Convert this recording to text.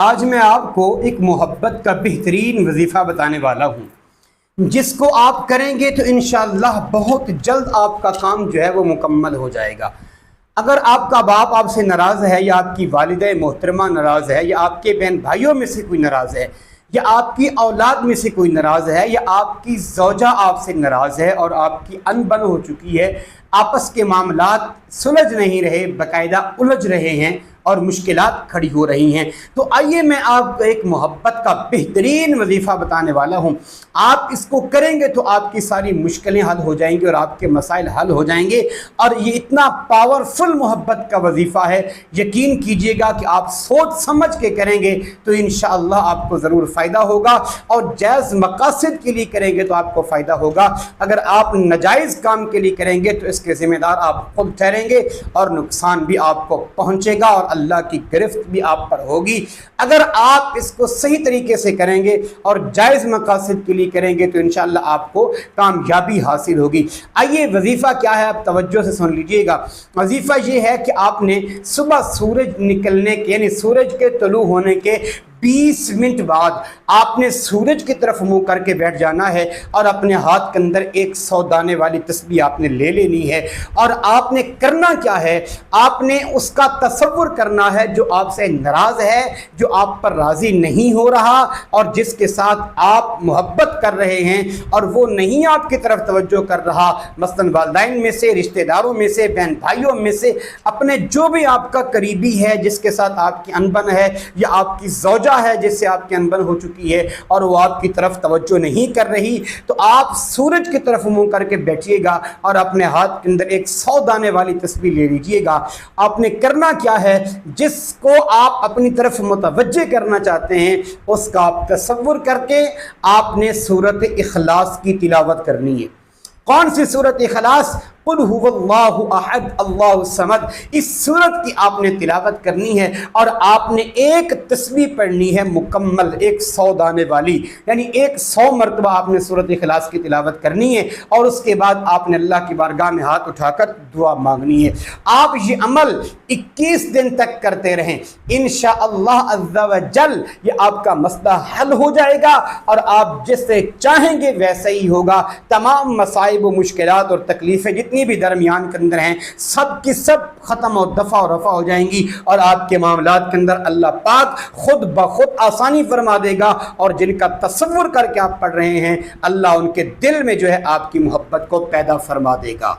آج میں آپ کو ایک محبت کا بہترین وظیفہ بتانے والا ہوں، جس کو آپ کریں گے تو انشاءاللہ بہت جلد آپ کا کام جو ہے وہ مکمل ہو جائے گا۔ اگر آپ کا باپ آپ سے ناراض ہے، یا آپ کی والدہ محترمہ ناراض ہے، یا آپ کے بہن بھائیوں میں سے کوئی ناراض ہے، یا آپ کی اولاد میں سے کوئی ناراض ہے، یا آپ کی زوجہ آپ سے ناراض ہے اور آپ کی انبن ہو چکی ہے، آپس کے معاملات سلجھ نہیں رہے، باقاعدہ الجھ رہے ہیں اور مشکلات کھڑی ہو رہی ہیں، تو آئیے میں آپ کو ایک محبت کا بہترین وظیفہ بتانے والا ہوں۔ آپ اس کو کریں گے تو آپ کی ساری مشکلیں حل ہو جائیں گی اور آپ کے مسائل حل ہو جائیں گے، اور یہ اتنا پاورفل محبت کا وظیفہ ہے، یقین کیجئے گا کہ آپ سوچ سمجھ کے کریں گے تو انشاءاللہ آپ کو ضرور فائدہ ہوگا، اور جائز مقاصد کے لیے کریں گے تو آپ کو فائدہ ہوگا۔ اگر آپ ناجائز کام کے لیے کریں گے تو اس کے ذمہ دار آپ خود ٹھہریں گے، اور نقصان بھی آپ کو پہنچے گا اور اللہ کی گرفت بھی آپ پر ہوگی۔ اگر آپ اس کو صحیح طریقے سے کریں گے اور جائز مقاصد کے لیے کریں گے تو انشاءاللہ آپ کو کامیابی حاصل ہوگی۔ آئیے وظیفہ کیا ہے، آپ توجہ سے سن لیجئے گا۔ وظیفہ یہ ہے کہ آپ نے صبح سورج نکلنے کے یعنی سورج کے طلوع ہونے کے 20 منٹ بعد آپ نے سورج کی طرف منہ کر کے بیٹھ جانا ہے، اور اپنے ہاتھ کے اندر 100 دانے والی تسبیح آپ نے لے لینی ہے، اور آپ نے کرنا کیا ہے، آپ نے اس کا تصور کرنا ہے جو آپ سے ناراض ہے، جو آپ پر راضی نہیں ہو رہا، اور جس کے ساتھ آپ محبت کر رہے ہیں اور وہ نہیں آپ کی طرف توجہ کر رہا، مثلا والدین میں سے، رشتہ داروں میں سے، بہن بھائیوں میں سے، اپنے جو بھی آپ کا قریبی ہے جس کے ساتھ آپ کی انبن ہے، یا آپ کی زوجہ ہے جس سے آپ کی انبن ہو چکی ہے اور وہ آپ کی طرف توجہ نہیں کر رہی، تو آپ سورج کی طرف منہ کر کے بیٹھیے گا اور اپنے ہاتھ کے اندر 100 دانے والی تسبیح لے لیجئے گا۔ آپ نے کرنا کیا ہے، جس کو آپ اپنی طرف متوجہ کرنا چاہتے ہیں اس کا آپ تصور کر کے آپ نے سورۃ اخلاص کی تلاوت کرنی ہے۔ کون سی سورۃ اخلاص؟ قل هو اللہ احد اللہ الصمد۔ اس سورت کی آپ نے تلاوت کرنی ہے، اور آپ نے ایک تسبیح پڑھنی ہے مکمل 100 دانے والی، یعنی 100 مرتبہ آپ نے سورۃ اخلاص کی تلاوت کرنی ہے، اور اس کے بعد آپ نے اللہ کی بارگاہ میں ہاتھ اٹھا کر دعا مانگنی ہے۔ آپ یہ عمل 21 دن تک کرتے رہیں، انشاءاللہ عز و جل یہ آپ کا مسئلہ حل ہو جائے گا، اور آپ جس سے چاہیں گے ویسا ہی ہوگا۔ تمام مصائب و مشکلات اور تکلیفیں جتنی بھی درمیان کے اندر ہیں، سب کی سب ختم و دفع و رفع ہو جائیں گی، اور آپ کے معاملات کے اندر اللہ پاک خود بخود آسانی فرما دے گا، اور جن کا تصور کر کے آپ پڑھ رہے ہیں اللہ ان کے دل میں جو ہے آپ کی محبت کو پیدا فرما دے گا۔